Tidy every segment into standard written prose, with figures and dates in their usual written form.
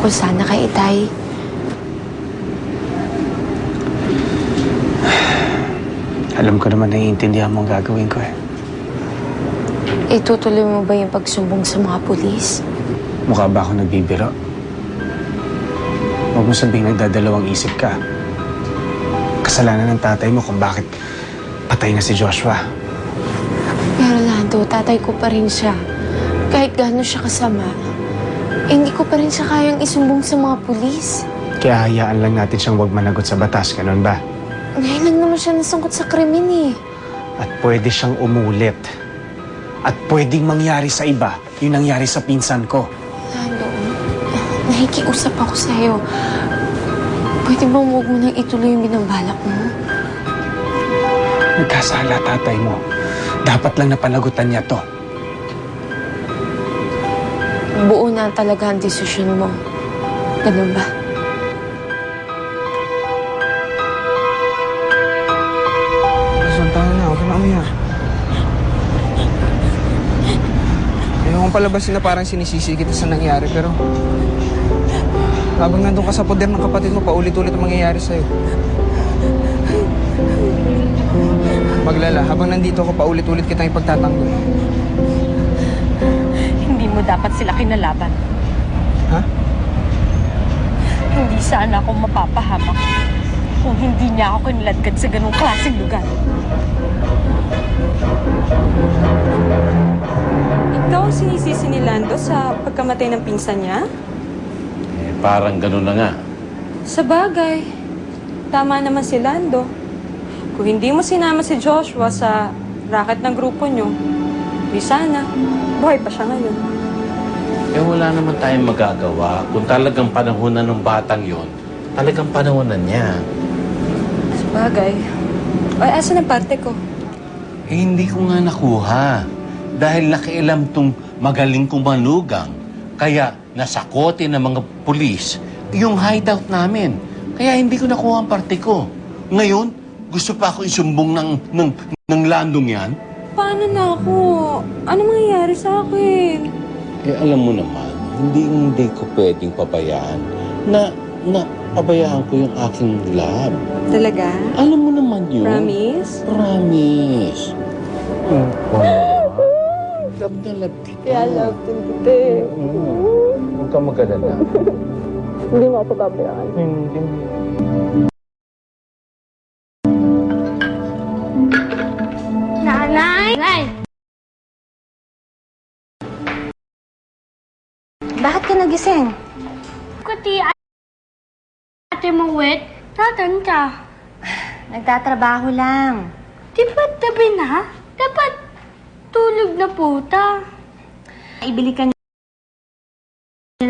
tungkol sana kay Itay. Alam ko naman naiintindihan mo ang gagawin ko eh. Itutuloy mo ba yung pagsumbong sa mga pulis? Mukha ba ako nagbibiro? Huwag mo sabihing nagdadalawang isip ka. Kasalanan ng tatay mo kung bakit patay na si Joshua. Pero Lando, tatay ko pa rin siya. Kahit gaano siya kasama, hindi ko pa rin siya kayang isumbong sa mga pulis. Kaya hayaan lang natin siyang huwag managot sa batas, ganun ba? Ngayon lang naman siya nasangkot sa krimen eh. At pwede siyang umulit. At pwedeng mangyari sa iba yung nangyari sa pinsan ko. Lando, nakikiusap ako sa'yo. Pwede bang huwag mo nang ituloy yung binabalak mo? Nagkasala tatay mo. Dapat lang napanagutan niya to. Buo na talaga ang desisyon mo. Ganun ba? Suntahan na, huwag ka na umiyak. Ayokong palabasin na parang sinisisi kita sa nangyari, pero habang nandun ka sa poder ng kapatid mo, paulit-ulit ang mangyayari sa'yo. Maglala, habang nandito ako, paulit-ulit kitang ipagtatanggol. Hindi mo dapat sila kinalaban. Ha? Hindi sana ako mapapahamak kung hindi niya ako kiniladkad sa ganung klaseng lugar. Ikaw ang sinisisi ni Lando sa pagkamatay ng pinsan niya? Parang ganun na nga. Sa bagay, tama naman si Lando. Kung hindi mo sinama si Joshua sa racket ng grupo niyo, di sana, buhay pa siya ngayon. Wala naman tayong magagawa. Kung talagang panahon na ng batang yon, talagang panahon na niya. Sa bagay. Ay, asan ang parte ko? Hindi ko nga nakuha. Dahil nakialam tong magaling kong manugang. Kaya nasakote ng mga pulis yung hideout namin. Kaya hindi ko nakuha ang parte ko. Ngayon, gusto pa ako isumbong ng landong yan? Paano na ako? Ano mangyayari sa akin? Alam mo naman, hindi ko pwedeng pabayaan na pabayaan ko yung aking lab. Talaga? Alam mo naman yun. Promise? Promise. Love na love kita. Kaya love din kita eh. Huwag ka mag-alala. Hindi mo ako pababayaan. Hindi. Nanay! Nay! Bakit ka nagising? Kuti ate mong wet, natan ka. Nagtatrabaho lang. Di ba tabi na? Dapat tulog na puta. Ibili ka niya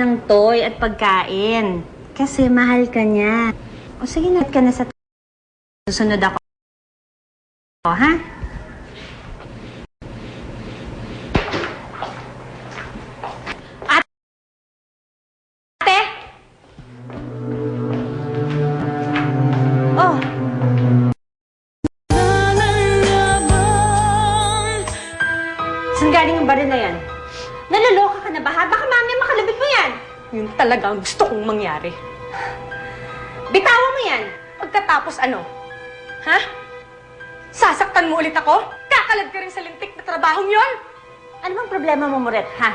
ng toy at pagkain. Kasi mahal ka niya. O sige, nat ka na sa susunod ako. O, ha? Ate! Oh! Saan galing ang baril na yan? Naloloka ka na ba, ha? Baka mamaya makalabit mo yan. Yun talaga ang gusto kong mangyari. Bitawan mo yan. Pagkatapos ano? Ha? Sasaktan mo ulit ako? Kakalad ka rin sa lintik na trabahong yon? Ano bang problema mo, Moret, ha?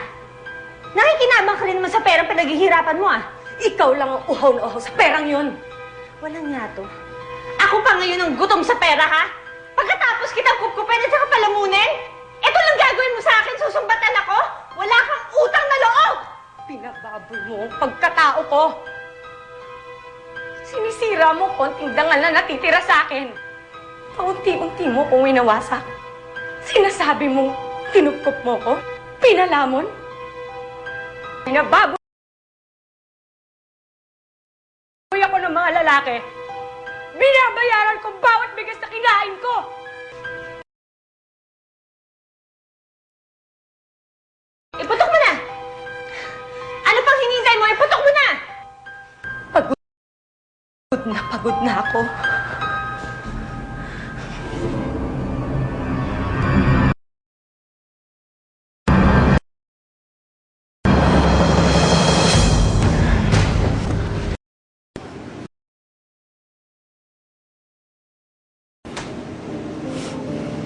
Nakikinabang ka rin naman sa perang pinaghihirapan mo, ah. Ikaw lang ang uhaw na uhaw sa perang yon. Walang nga to. Ako pa ngayon ang gutom sa pera, ha? Pagkatapos kitang kupkupin at saka palamunin, ito lang gagawin mo sa akin, susumbatan ako? Wala kang utang na loob! Pinababoy mo ang pagkatao ko. Sinisira mo konting dangal na natitira sa akin. Paunti-unti mo kung winawasak. Sinasabi mong tinupkop mo ko? Pinalamon? Pinababoy ako ng mga lalaki. Binabayaran ko bawat bigas na kinain ko. Iputok mo na! Ano pang hinihintay mo? Iputok mo na! Pagod na ako.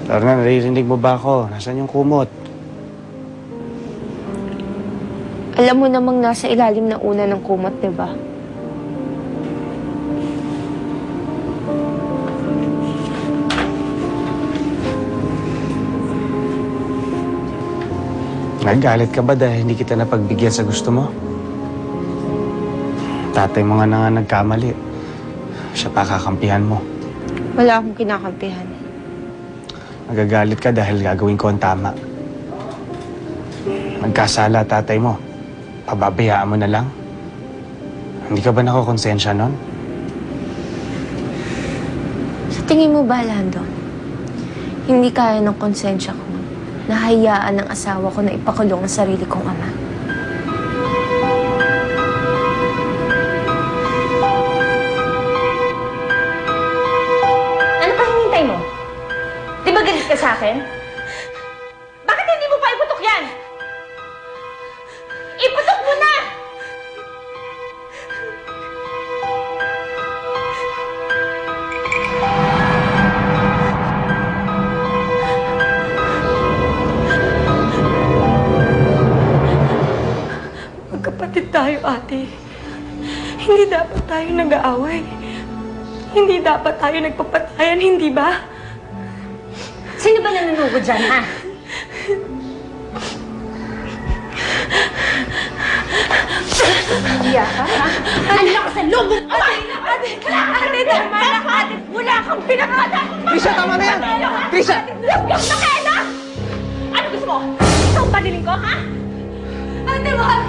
Lorna, naririnig mo ba ako? Nasaan yung kumot? Alam mo namang nasa ilalim na una ng kumot, di ba? Nagalit ka ba dahil hindi kita napagbigyan sa gusto mo? Tatay mo nga na nga nagkamali. Siya pa kakampihan mo. Wala akong kinakampihan. Nagagalit ka dahil gagawin ko ang tama. Magkasala tatay mo. Pababayaan mo na lang. Hindi ka ba nakakonsensya nun? Sa tingin mo ba, Lando? Hindi kaya ng konsensya ko na hayaan ng asawa ko na ipakulong ang sarili kong ama. Ano pa hinintay mo? Di ba galit ka sa akin? Bakit hindi mo pa iputok yan? Iputok mo na! Magkapatid tayo, ate. Hindi dapat tayo nag-aaway. Hindi dapat tayo nagpapatayan, hindi ba? Sino ba nanunugod dyan, ha? Iya ka, ha? Ano ka sa lubog mo? Ate, tama na ka, ate. Wala kang pinakata. Trisha, tama na yan! Trisha! Lugyog na kaya na! Ano gusto mo? Gusto mong padiling ko, ha? Ate, mahal.